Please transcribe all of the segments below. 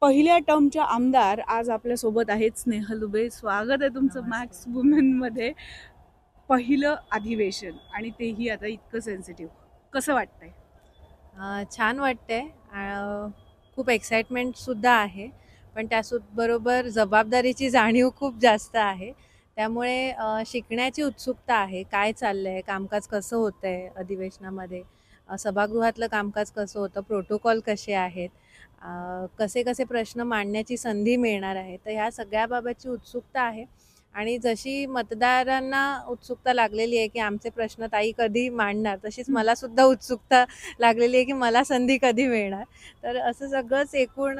पहिल्या टर्मच्या आमदार आज आपल्यासोबत आहेत. स्नेहल दुबे, स्वागत आहे तुमचं नमस्ते. मॅक्स वुमेनमध्ये. पहिलं अधिवेशन आणि तेही आता इतकं सेन्सिटिव्ह, कसं वाटतंय? छान वाटतंय. खूप एक्साइटमेंटसुद्धा आहे, पण त्याबरोबर जबाबदारीची जाणीव खूप जास्त आहे. त्यामुळे शिकण्याची उत्सुकता आहे. काय चाललंय, कामकाज कसं होतंय अधिवेशनामध्ये, सभागृहातलं कामकाज कसं होतं, प्रोटोकॉल कसे आहेत, कसे कसे प्रश्न मांडण्याची संधी मिळणार आहे. तर ह्या सगळ्याबाबतची उत्सुकता आहे. आणि जशी मतदारांना उत्सुकता लागलेली आहे की आमचे प्रश्न ताई कधी मांडणार, तशीच मला सुद्धा उत्सुकता लागलेली आहे की मला संधी कधी मिळणार. तर असं सगळंच एकूण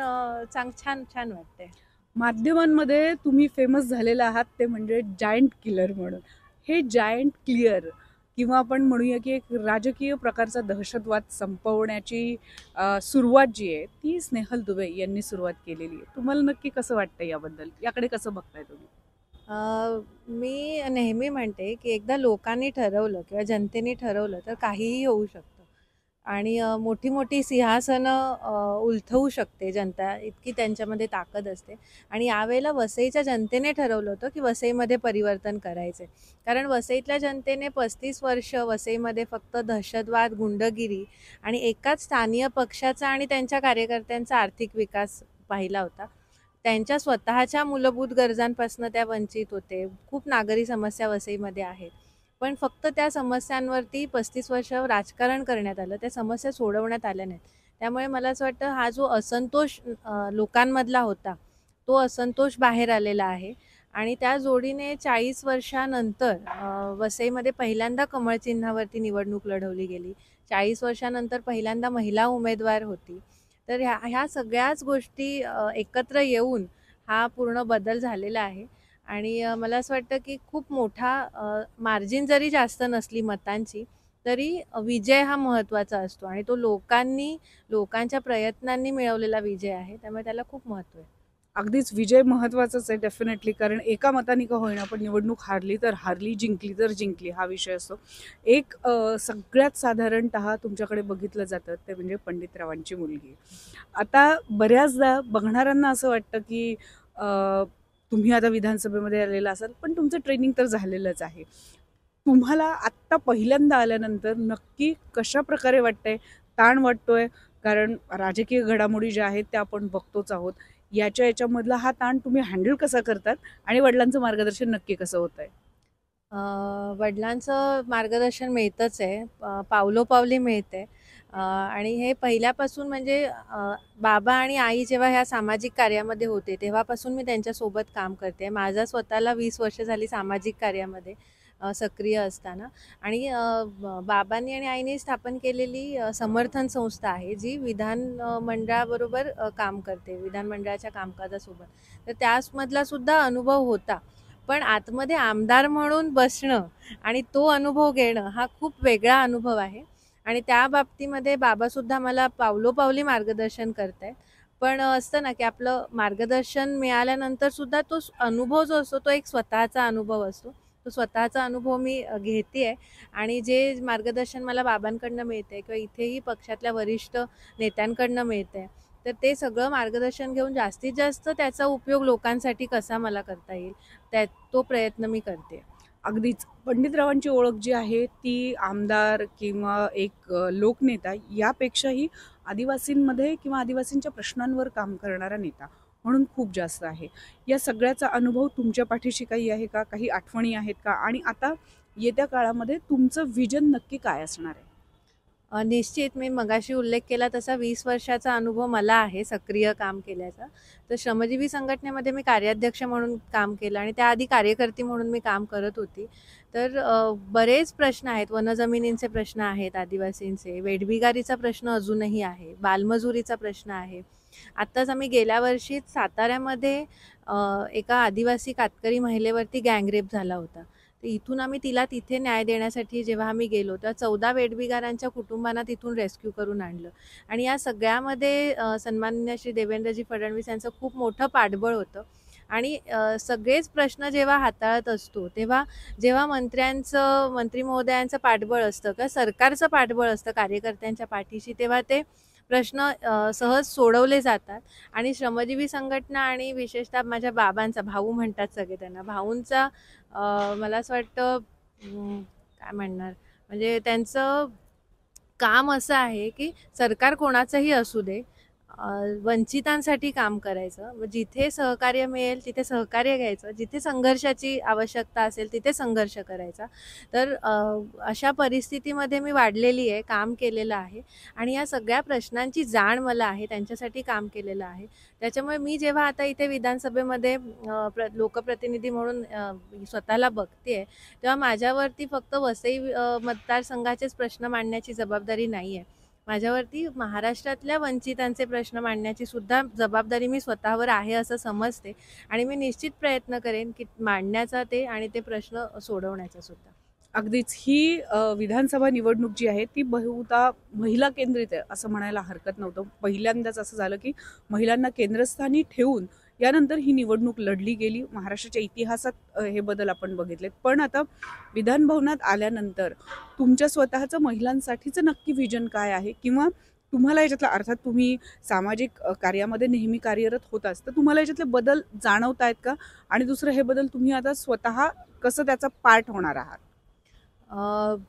छान छान वाटतंय. माध्यमांमध्ये तुम्ही फेमस झालेला आहात ते म्हणजे जायंट किलर म्हणून. हे जायंट क्लिअर किंवा आपण म्हणूया की एक राजकीय प्रकारचा दहशतवाद संपवण्याची सुरुवात जी आहे ती स्नेहल दुबे यांनी सुरुवात केलेली आहे. तुम्हाला नक्की कसं वाटतं याबद्दल? याकडे कसं बघताय तुम्ही? मी नेहमी म्हणते की एकदा लोकांनी ठरवलं किंवा जनतेने ठरवलं तर काहीही होऊ शकतं. आणि मोठी मोठी सिंहासनं उलथवू शकते जनता, इतकी त्यांच्यामध्ये ताकद असते. आणि यावेळेला वसईच्या जनतेने ठरवलं होतं की वसईमध्ये परिवर्तन करायचे. कारण वसईतल्या जनतेने 35 वर्ष वसईमध्ये फक्त दहशतवाद, गुंडगिरी आणि एकाच स्थानीय पक्षाचा आणि त्यांच्या कार्यकर्त्यांचा आर्थिक विकास पाहिला होता. त्यांच्या स्वतःच्या मूलभूत गरजांपासून त्या वंचित होते. खूप नागरी समस्या वसईमध्ये आहेत. पण फक्त त्या समस्यांवरती 35 वर्ष राजकारण करण्यात आलं. त्या समस्या सोडवण्यात आल्या नाहीत. त्यामुळे मला असं वाटतं हा जो असंतोष लोकांमधला होता, तो असंतोष बाहेर आलेला आहे. आणि त्या जोडीने 40 वर्षानंतर वसईमध्ये पहिल्यांदा कमळ चिन्हावरती निवडणूक लढवली गेली. 40 वर्षानंतर पहिल्यांदा महिला उमेदवार होती. तर ह्या सगळ्याच गोष्टी एकत्र येऊन हा पूर्ण बदल झालेला आहे. आणि मला असं वाटतं की खूप मोठा मार्जिन जरी जास्त नसली मतांची, तरी विजय हा महत्त्वाचा असतो आणि तो लोकांच्या प्रयत्नांनी मिळवलेला विजय आहे. त्यामुळे त्याला खूप महत्त्व आहे. अगदीच विजय महत्त्वाचाच आहे डेफिनेटली. कारण एका मताने का होईना पण निवडणूक हारली तर हारली, जिंकली तर जिंकली, हा विषय असतो. एक सगळ्यात साधारणतः तुमच्याकडे बघितलं जातं ते म्हणजे पंडितरावांची मुलगी. आता बऱ्याचदा बघणाऱ्यांना असं वाटतं की तुम्ही आता विधानसभेमध्ये आलेला असाल पण तुमचं ट्रेनिंग तर झालेलंच आहे. तुम्हाला आत्ता पहिल्यांदा आल्यानंतर नक्की कशा प्रकारे वाटतंय? ताण वाटतोय? कारण राजकीय घडामोडी ज्या आहेत त्या आपण बघतोच आहोत. याच्यामधला हा ताण तुम्ही हँडल कसा करतात आणि वडिलांचं मार्गदर्शन नक्की कसं होतंय? वडिलांचं मार्गदर्शन मिळतंच आहे. पावलोपावली मिळते. आणि हे पहिल्यापासून म्हणजे बाबा आणि आई जेव्हा ह्या सामाजिक कार्यामध्ये होते, तेव्हापासून मी त्यांच्यासोबत काम करते. माझा स्वतःला 20 वर्ष झाली सामाजिक कार्यामध्ये सक्रिय असताना. आणि बाबांनी आणि आईने स्थापन केलेली समर्थन संस्था आहे, जी मंडळाबरोबर काम करते, विधानमंडळाच्या कामकाजासोबत. तर त्यामधला सुद्धा अनुभव होता. पण आतमध्ये आमदार म्हणून बसणं आणि तो अनुभव घेणं हा खूप वेगळा अनुभव आहे. आणि त्या बाबतीमध्ये बाबासुद्धा मला पावलोपावली मार्गदर्शन करतायत. पण असतं ना की आपलं मार्गदर्शन मिळाल्यानंतर सुद्धा तो अनुभव जो असतो तो एक स्वतःचा अनुभव असतो. तो स्वतःचा अनुभव मी घेते आहे. आणि जे मार्गदर्शन मला बाबांकडनं मिळते किंवा इथेही पक्षातल्या वरिष्ठ नेत्यांकडनं मिळते, तर ते सगळं मार्गदर्शन घेऊन जास्तीत जास्त त्याचा उपयोग लोकांसाठी कसा मला करता येईल, तो प्रयत्न मी करते. अगदीच पंडितरावांची ओळख जी आहे ती आमदार किंवा एक लोकनेता यापेक्षाही आदिवासींमध्ये किंवा आदिवासींच्या प्रश्नांवर काम करणारा नेता म्हणून खूप जास्त आहे. या सगळ्याचा अनुभव तुमच्या पाठीशी काही आहे का? काही आठवणी आहेत का? आणि आता येत्या काळामध्ये तुमचं व्हिजन नक्की काय असणार आहे? निश्चित मी मगाशी उल्लेख केला तसा 20 वर्षाचा अनुभव मला आहे सक्रिय काम केल्याचा. तर श्रमजीवी संघटनेमध्ये मी कार्याध्यक्ष म्हणून काम केलं आणि त्याआधी कार्यकर्ती म्हणून मी काम करत होती. तर बरेच प्रश्न आहेत. वनजमिनींचे प्रश्न आहेत आदिवासींचे, वेठबिगारीचा प्रश्न अजूनही आहे, बालमजुरीचा प्रश्न आहे. आत्ताच आम्ही गेल्या वर्षीच साताऱ्यामध्ये एका आदिवासी कातकरी महिलेवरती गँगरेप झाला होता. तर इथून आम्ही तिला तिथे न्याय देण्यासाठी जेव्हा आम्ही गेलो, तेव्हा 14 वेठबिगारांच्या कुटुंबांना तिथून रेस्क्यू करून आणलं. आणि या सगळ्यामध्ये सन्माननीय श्री देवेंद्रजी फडणवीस यांचं खूप मोठं पाठबळ होतं. आणि सगळेच प्रश्न जेव्हा हाताळत असतो, तेव्हा जेव्हा मंत्री महोदयांचं पाठबळ असतं किंवा सरकारचं पाठबळ असतं कार्यकर्त्यांच्या पाठीशी, तेव्हा ते प्रश्न सहज सोडवले जातात. आणि श्रमजीवी संघटना आणि विशेषतः माझ्या बाबांचा, भाऊ म्हणतात सगळे त्यांना, भाऊंचा मला असं वाटतं काय म्हणणार, म्हणजे त्यांचं काम असं आहे की सरकार कोणाचंही असू दे, वंचितांसाठी काम करायचं. जिथे सहकार्य मिळेल तिथे सहकार्य घ्यायचं, जिथे संघर्षाची आवश्यकता असेल तिथे संघर्ष करायचा. तर अशा परिस्थितीमध्ये मी वाढलेली आहे, काम केलेलं आहे आणि या सगळ्या प्रश्नांची जाण मला आहे, त्यांच्यासाठी काम केलेलं आहे. त्याच्यामुळे मी जेव्हा आता इथे विधानसभेमध्ये लोकप्रतिनिधी म्हणून स्वतःला बघते, तेव्हा माझ्यावरती फक्त वसई मतदारसंघाचेच प्रश्न मांडण्याची जबाबदारी नाही आहे. माझ्यावरती महाराष्ट्रातल्या वंचितांचे प्रश्न मांडण्याची सुद्धा जबाबदारी मी स्वतःवर आहे असं समजते आणि मी निश्चित प्रयत्न करेन की मांडण्याचा ते आणि ते प्रश्न सोडवण्याचा सुद्धा. अगदीच ही विधानसभा निवडणूक जी आहे ती बहुधा महिला केंद्रित आहे असं म्हणायला हरकत नव्हतं. पहिल्यांदाच असं झालं की महिलांना केंद्रस्थानी ठेवून यानंतर ही निवडणूक लढली गेली. महाराष्ट्राच्या इतिहासात हे बदल आपण बघितलेत. पण आता विधान भवनात आल्यानंतर तुमच्या स्वतःचं महिलांसाठीचं नक्की व्हिजन काय आहे, किंवा तुम्हाला याच्यातला, अर्थात तुम्ही सामाजिक कार्यामध्ये नेहमी कार्यरत होताच, तर तुम्हाला याच्यातले बदल जाणवत आहेत का? आणि दुसरं, हे बदल तुम्ही आता स्वतः कसं त्याचा पार्ट होणार आहात?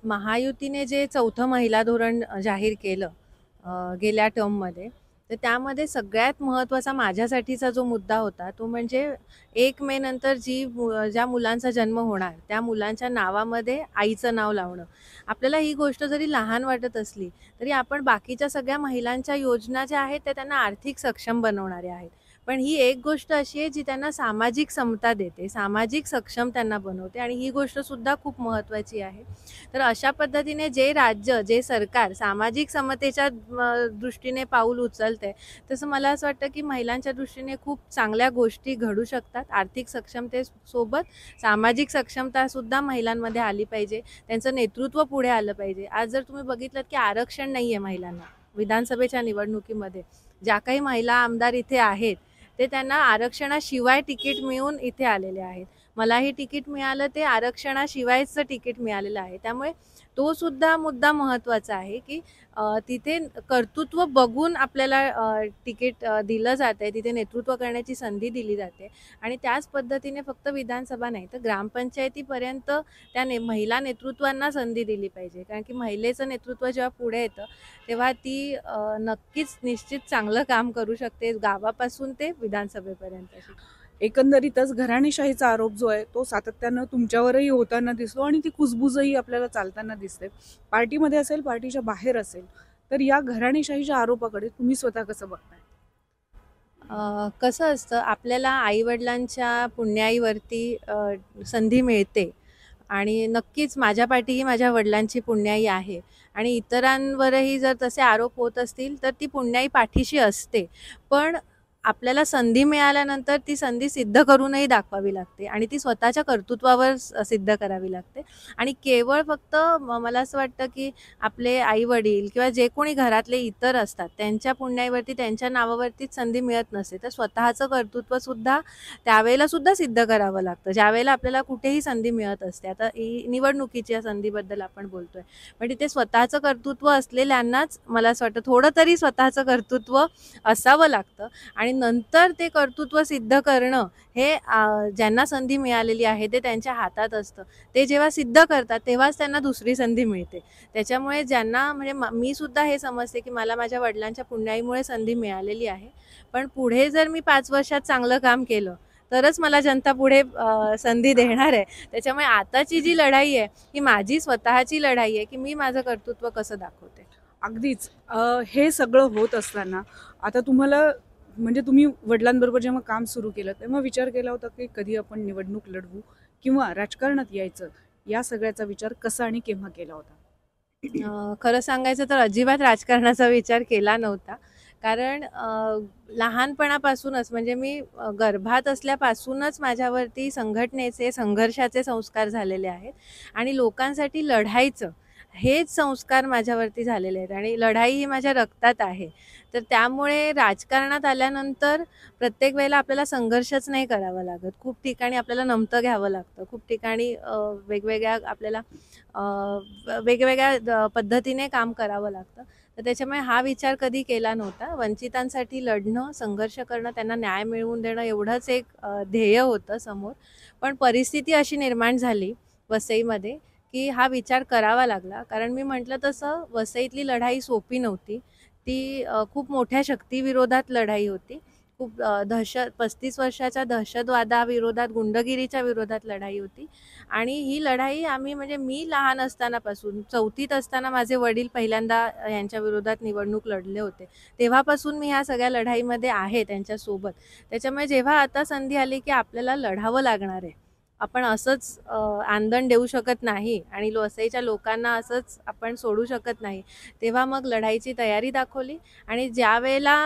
महायुतीने जे 4थं महिला धोरण जाहीर केलं गेल्या टर्ममध्ये, तर त्यामध्ये सगळ्यात महत्त्वाचा माझ्यासाठीचा जो मुद्दा होता तो म्हणजे 1 मे नंतर ज्या मुलांचा जन्म होणार त्या मुलांच्या नावामध्ये आईचं नाव लावणं. आपल्याला ही गोष्ट जरी लहान वाटत असली तरी आपण बाकीच्या सगळ्या महिलांच्या योजना ज्या आहेत त्या त्यांना आर्थिक सक्षम बनवणाऱ्या आहेत. पण ही एक गोष्ट अशी आहे जी त्यांना सामाजिक समता देते, सामाजिक सक्षम त्यांना बनवते आणि ही गोष्टसुद्धा खूप महत्त्वाची आहे. तर अशा पद्धतीने जे राज्य, जे सरकार सामाजिक समतेच्या दृष्टीने पाऊल उचलते, तसं मला असं वाटतं की महिलांच्या दृष्टीने खूप चांगल्या गोष्टी घडू शकतात. आर्थिक सक्षमतेसोबत सामाजिक सक्षमतासुद्धा महिलांमध्ये आली पाहिजे, त्यांचं नेतृत्व पुढे आलं पाहिजे. आज जर तुम्ही बघितलं की आरक्षण नाही आहे महिलांना विधानसभेच्या निवडणुकीमध्ये, ज्या काही महिला आमदार इथे आहेत ते त्यांना आरक्षणाशिवाय तिकीट मिळून इथे आलेले आहेत. मलाही तिकीट मिळालं ते आरक्षणाशिवायचं तिकीट मिळालेलं आहे. त्यामुळे तो सुद्धा मुद्दा महत्त्वाचा आहे की तिथे कर्तृत्व बघून आपल्याला तिकीट दिलं जातं आहे, तिथे नेतृत्व करण्याची संधी दिली जाते. आणि त्याच पद्धतीने फक्त विधानसभा नाही तर ग्रामपंचायतीपर्यंत त्या महिला नेतृत्वांना संधी दिली पाहिजे. कारण की महिलेचं नेतृत्व जेव्हा पुढे येतं तेव्हा ती नक्कीच निश्चित चांगलं काम करू शकते, गावापासून ते विधानसभेपर्यंत. एकंदरीतच घराणेशाहीचा आरोप जो आहे तो सातत्यानं तुमच्यावरही होताना दिसतो आणि ती कुजबुजही आपल्याला चालताना दिसते. पार्टीमध्ये असेल, पार्टीच्या बाहेर असेल, तर या घराणेशाहीच्या आरोपाकडे तुम्ही स्वतः कसं बघताय? कसं असतं, आपल्याला आईवडिलांच्या पुण्याईवरती संधी मिळते आणि नक्कीच माझ्या पाठीही माझ्या वडिलांची पुण्याई आहे आणि इतरांवरही जर तसे आरोप होत असतील तर ती पुण्याई पाठीशी असते. पण आपल्याला संधी मिळाल्यानंतर ती संधी सिद्ध करूनही दाखवावी लागते आणि ती स्वतःच्या कर्तृत्वावर सिद्ध करावी लागते. आणि केवळ फक्त मला असं वाटतं की आपले आईवडील किंवा जे कोणी घरातले इतर असतात त्यांच्या पुण्याईवरती, त्यांच्या नावावरतीच संधी मिळत नसते, तर स्वतःचं कर्तृत्वसुद्धा त्यावेळेला सुद्धा सिद्ध करावं लागतं, ज्यावेळेला आपल्याला कुठेही संधी मिळत असते. आता ही निवडणुकीच्या संधीबद्दल आपण बोलतोय, पण तिथे स्वतःचं कर्तृत्व असलेल्यांनाच मला असं वाटतं थोडं तरी स्वतःचं कर्तृत्व असावं लागतं आणि नंतर ते कर्तृत्व सिद्ध करणं हे ज्यांना संधी मिळालेली आहे ते त्यांच्या हातात असतं. ते जेव्हा सिद्ध करतात तेव्हाच त्यांना दुसरी संधी मिळते. त्याच्यामुळे ज्यांना, म्हणजे मी सुद्धा हे समजते की मला माझ्या वडिलांच्या पुण्याईमुळे संधी मिळालेली आहे, पण पुढे जर मी 5 वर्षात चांगलं काम केलं तरच मला जनता पुढे संधी देणार आहे. त्याच्यामुळे आताची जी लढाई आहे ही माझी स्वतःची लढाई आहे की मी माझं कर्तृत्व कसं दाखवते. अगदीच हे सगळं होत असताना आता तुम्हाला, म्हणजे तुम्ही वडिलांबरोबर जेव्हा काम सुरू केलं तेव्हा विचार केला होता की कधी आपण निवडणूक लढवू किंवा राजकारणात यायचं, या सगळ्याचा विचार कसा आणि केव्हा केला होता? खरं सांगायचं तर अजिबात राजकारणाचा विचार केला नव्हता. कारण लहानपणापासूनच, म्हणजे मी गर्भात असल्यापासूनच माझ्यावरती संघटनेचे, संघर्षाचे संस्कार झालेले आहेत आणि लोकांसाठी लढायचं हेच संस्कार माझ्यावरती झालेले आहेत आणि लढाई ही माझ्या रक्तात आहे. तर त्यामुळे राजकारणात आल्यानंतर प्रत्येक वेळेला आपल्याला संघर्षच नाही करावा लागत. खूप ठिकाणी आपल्याला नमतं घ्यावं लागतं, खूप ठिकाणी वेगवेगळ्या आपल्याला वेगवेगळ्या पद्धतीने काम करावं लागतं. तर त्याच्यामुळे हा विचार कधी केला नव्हता. वंचितांसाठी लढणं, संघर्ष करणं, त्यांना न्याय मिळवून देणं एवढंच एक ध्येय होतं समोर. पण परिस्थिती अशी निर्माण झाली वसईमध्ये की हा विचार करावा लागला. कारण मी म्हटलं तसं वसईतली लढाई सोपी नव्हती. ती खूप मोठ्या शक्तीविरोधात लढाई होती. खूप 35 वर्षाच्या दहशतवादाविरोधात, गुंडगिरीच्या विरोधात लढाई होती. आणि ही लढाई आम्ही म्हणजे मी लहान असतानापासून 4थीत असताना माझे वडील पहिल्यांदा यांच्या विरोधात निवडणूक लढले होते. तेव्हापासून मी ह्या सगळ्या लढाईमध्ये आहे त्यांच्यासोबत. त्याच्यामुळे जेव्हा आता संधी आली की आपल्याला लढावं लागणार आहे, आपण असंच आंदण देऊ शकत नाही आणि वसईच्या लोकांना असंच आपण सोडू शकत नाही, तेव्हा मग लढाईची तयारी दाखवली. आणि ज्यावेळेला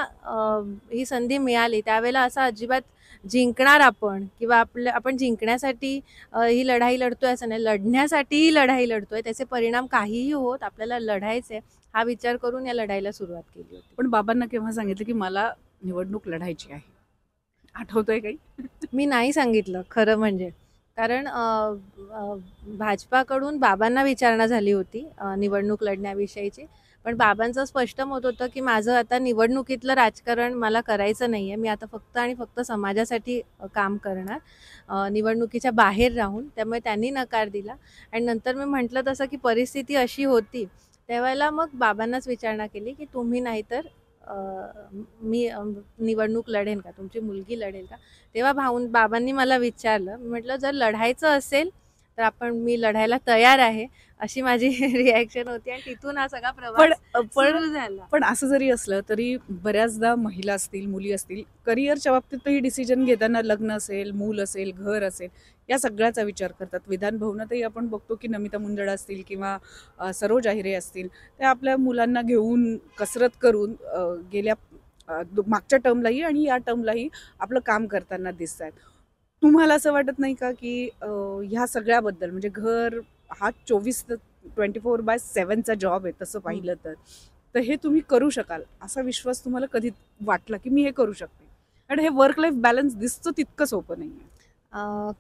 ही संधी मिळाली त्यावेळेला असं अजिबात जिंकणार आपण किंवा आपण जिंकण्यासाठी ही लढाई लढतोय असं नाही, लढण्यासाठी ही लढाई लढतोय, त्याचे परिणाम काहीही होत आपल्याला लढायचे हा विचार करून या लढाईला सुरुवात केली होती. पण बाबांना केव्हा सांगितलं की मला निवडणूक लढायची आहे? आठवतंय काही? मी नाही सांगितलं खरं म्हणजे. कारण भाजपाकडून बाबांना विचारणा झाली होती निवडणूक लढण्याविषयीची. पण बाबांचं स्पष्ट मत होतं की माझं आता निवडणुकीतलं राजकारण मला करायचं नाही आहे. मी आता फक्त आणि फक्त समाजासाठी काम करणार, निवडणुकीच्या बाहेर राहून. त्यामुळे त्यांनी नकार दिला. आणि नंतर मी म्हटलं तसं की परिस्थिती अशी होती, त्यावेळेला मग बाबांनाच विचारणा केली की तुम्ही नाही तर मी निवडणूक लढेन का, तुमची मुलगी लढेल का? तेव्हा बाबांनी मला विचारलं. मी म्हटलं जर लढायचं असेल तर मी लढायला तयार आहे, अशी माझी रिॲक्शन होती. आणि तिथून हा सगळा प्रवास सुरू झाला. पण असं जरी असलं तरी बऱ्याचदा महिला असतील, मुली असतील, करिअरच्या बाबतीतही डिसिजन घेताना लग्न असेल, मूल असेल, घर असेल, या सगळ्याचा विचार करतात. विधान भवनातही आपण बघतो की नमिता मुंदडा असतील किंवा सरोज आहिरे असतील, त्या आपल्या मुलांना घेऊन कसरत करून गेल्या मागच्या टर्मलाही आणि या टर्मलाही आपलं काम करताना दिसत आहेत. तुम्हाला असं वाटत नाही का की ह्या सगळ्याबद्दल, म्हणजे घर हा 24/7चा जॉब आहे तसं पाहिलं तर हे तुम्ही करू शकाल असा विश्वास तुम्हाला कधी वाटला की मी हे करू शकते? कारण हे वर्क लाईफ बॅलन्स दिसतं तितकं सोपं नाही आहे.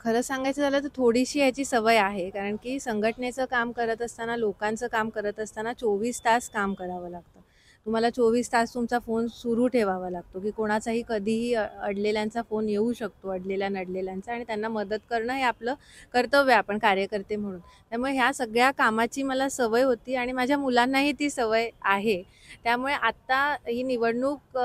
खरं सांगायचं झालं तर थोडीशी याची सवय आहे. कारण की संघटनेचं काम करत असताना, लोकांचं काम करत असताना 24 तास काम करावं लागतं. तुम्हाला 24 तास तुमचा फोन सुरू ठेवावा लागतो की कोणाचाही कधीही अडलेल्यांचा फोन येऊ शकतो, अडलेल्या नडलेल्यांचा. आणि त्यांना मदत करणं हे आपलं कर्तव्य, आपण कार्यकर्ते म्हणून. त्यामुळे ह्या सगळ्या कामाची मला सवय होती आणि माझ्या मुलांनाही ती सवय आहे. त्यामुळे आत्ता ही निवडणूक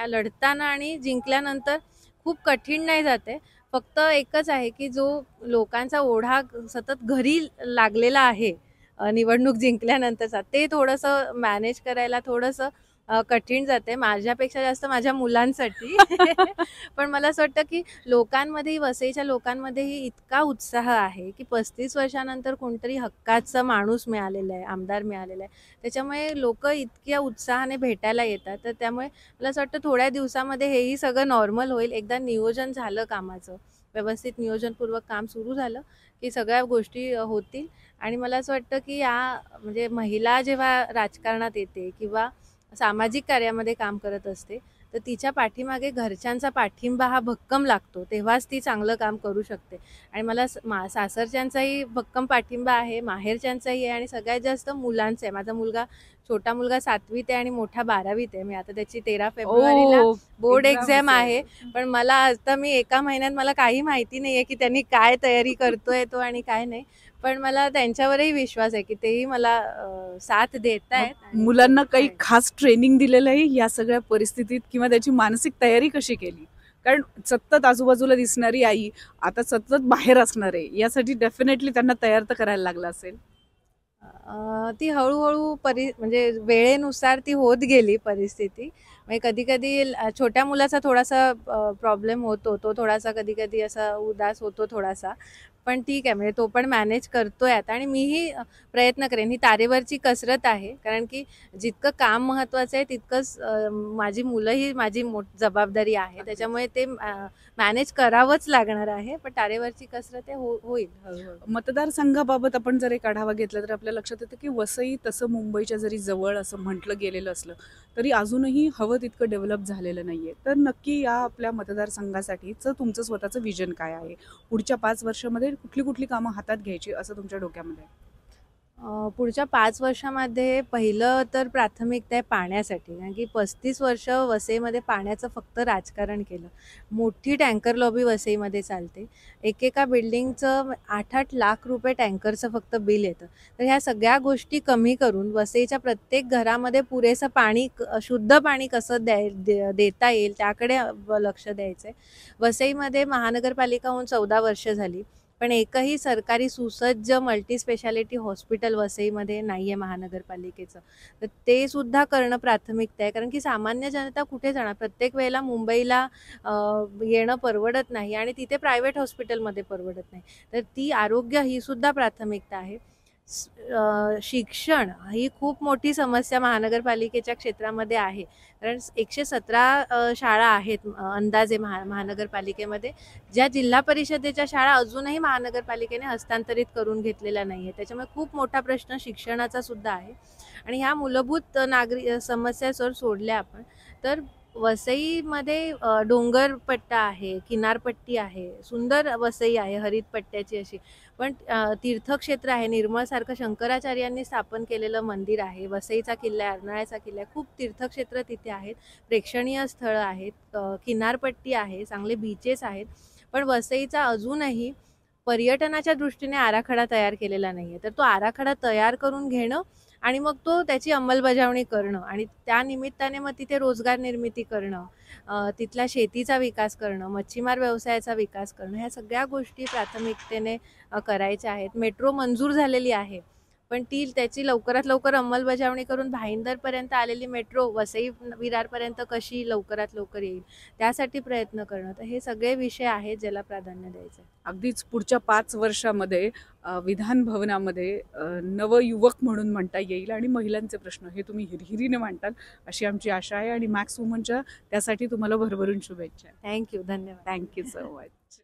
लढताना आणि जिंकल्यानंतर खूप कठीण नाही जाते. फक्त एकच आहे की जो लोकांचा ओढा सतत घरी लागलेला आहे निवडणूक जिंकल्यानंतरचा, ते थोडंसं मॅनेज करायला थोडंसं कठीण जाते, माझ्यापेक्षा जास्त माझ्या मुलांसाठी. पण मला असं वाटतं की लोकांमध्येही, वसईच्या लोकांमध्येही इतका उत्साह आहे की 35 वर्षानंतर कोणतरी हक्काचा माणूस मिळालेला आहे, आमदार मिळालेला आहे. त्याच्यामुळे लोक इतक्या उत्साहाने भेटायला येतात. तर त्यामुळे मला असं वाटतं थोड्या दिवसामध्ये हेही सगळं नॉर्मल होईल. एकदा नियोजन झालं कामाचं, व्यवस्थित नियोजनपूर्वक काम सुरू झालं की सगळ्या गोष्टी होतील. आणि मला असं वाटतं की म्हणजे महिला जेव्हा राजकारणात येते किंवा सामाजिक कार्यामध्ये काम करत असते, तर तिच्या पाठीमागे घरच्यांचा पाठिंबा हा भक्कम लागतो, तेव्हाच ती चांगलं काम करू शकते. आणि मला सासरच्यांचाही भक्कम पाठिंबा आहे, माहेरच्यांचाही आहे आणि सगळ्यात जास्त मुलांचा आहे. माझा छोटा मुलगा 7वीत आहे आणि मोठा 12वीत आहे. मी आता त्याची 13 फेब्रुवारीला बोर्ड एक्झाम आहे. पण मी एका महिन्यात मला काही माहिती नाही आहे की त्यांनी काय तयारी करतोय तो आणि काय नाही. पण मला त्यांच्यावरही विश्वास आहे की तेही मला साथ देत आहेत. मुलांना काही खास ट्रेनिंग दिलेलं आहे या सगळ्या परिस्थितीत, किंवा त्याची मानसिक तयारी कशी केली? कारण सतत आजूबाजूला दिसणारी आई आता सतत बाहेर असणार आहे, यासाठी डेफिनेटली त्यांना तयार तर करायला लागलं असेल. ती हळूहळू म्हणजे वेळेनुसार ती होत गेली परिस्थिती. म्हणजे कधी कधी छोट्या मुलाचा थोडासा प्रॉब्लेम होतो, तो थोडासा कधी कधी असा उदास होतो थोडासा. पण ठीक आहे, म्हणजे तो पण मॅनेज करतोय आता. आणि मीही प्रयत्न करेन. ही तारेवरची कसरत आहे, कारण की जितकं काम महत्त्वाचं आहे तितकंच माझी मुलंही माझी जबाबदारी आहे. त्याच्यामुळे ते मॅनेज करावंच लागणार आहे. पण तारेवरची कसरत आहे, होईल हळूहळू. मतदारसंघाबाबत आपण जर एक आढावा घेतला तर आपल्या लक्षात येतं की वसई तसं मुंबईच्या जरी जवळ असं म्हटलं गेलेलं असलं तरी अजूनही हवं तितकं डेव्हलप झालेलं नाहीये. तर नक्की या आपल्या मतदारसंघासाठीचं तुमचं स्वतःचं विजन काय आहे? पुढच्या 5 वर्षामध्ये कुठली कुठली कामं हातात घ्यायची असं तुमच्या डोक्यामध्ये आहे? पुढच्या 5 वर्षामध्ये पहिलं तर प्राथमिकता आहे पाण्यासाठी. कारण की 35 वर्ष वसईमध्ये पाण्याचं फक्त राजकारण केलं. मोठी टँकर लॉबी वसईमध्ये चालते. एकेका बिल्डिंगचं 8-8 लाख रुपये टँकरचं फक्त बिल येतं. तर ह्या सगळ्या गोष्टी कमी करून वसईच्या प्रत्येक घरामध्ये पुरेसं पाणी शुद्ध पाणी कसं देता येईल त्याकडे लक्ष द्यायचं आहे. वसईमध्ये महानगरपालिका होऊन 14 वर्ष झाली. पण एकही सरकारी सुसज्ज मल्टीस्पेशालिटी हॉस्पिटल वसईमध्ये नाही आहे महानगरपालिकेचं. तर ते सुद्धा करणं प्राथमिकता आहे. कारण की सामान्य जनता कुठे जाणार? प्रत्येक वेळेला मुंबईला येणं परवडत नाही आणि तिथे प्रायव्हेट हॉस्पिटलमध्ये परवडत नाही. तर ती आरोग्य ही सुद्धा प्राथमिकता आहे. शिक्षण ही खूप मोठी समस्या महानगरपालिकेच्या क्षेत्रामध्ये आहे. कारण 117 शाळा आहेत अंदाजे महानगरपालिकेमध्ये, ज्या जिल्हा परिषदेच्या शाळा अजूनही महानगरपालिकेने हस्तांतरित करून घेतलेल्या नाही आहे. त्याच्यामुळे खूप मोठा प्रश्न शिक्षणाचा सुद्धा आहे. आणि ह्या मूलभूत समस्या जर सोडल्या आपण तर वसईमध्ये डोंगरपट्टा आहे, किनारपट्टी आहे, सुंदर वसई आहे हरित पट्ट्याची अशी. पण तीर्थक्षेत्र आहे, निर्मळसारखं शंकराचार्यांनी स्थापन केलेलं मंदिर आहे, वसईचा किल्ला आहे, अर्नाळ्याचा किल्ला आहे, खूप तीर्थक्षेत्र तिथे आहेत, प्रेक्षणीय स्थळं आहेत, किनारपट्टी आहे, चांगले बीचेस आहेत. पण वसईचा अजूनही पर्यटनाच्या दृष्टीने आराखडा तयार केलेला नाही आहे. तर तो आराखडा तयार करून घेणं आणि मग त्याची अंमलबजावणी करणं आणि त्या निमित्ताने मग तिथे रोजगार निर्मिती करणं, तिथल्या शेतीचा विकास करणं, मच्छीमार व्यवसायाचा विकास करणं, ह्या सगळ्या गोष्टी प्राथमिकतेने करायच्या आहेत. मेट्रो मंजूर झालेली आहे, पण त्याची लवकरात लवकर अंमलबजावणी करून भाईंदरपर्यंत आलेली मेट्रो वसई विरारपर्यंत कशी लवकरात लवकर येईल त्यासाठी प्रयत्न करणं. तर हे सगळे विषय आहेत ज्याला प्राधान्य द्यायचं आहे. अगदीच पुढच्या 5 वर्षामध्ये विधान भवनामध्ये नवयुवक म्हणून म्हणता येईल आणि महिलांचे प्रश्न हे तुम्ही हिरहिरीने मांडताल अशी आमची आशा आहे. आणि मॅक्स वुमनच्या त्यासाठी तुम्हाला भरभरून शुभेच्छा. थँक्यू, धन्यवाद. Thank you so much.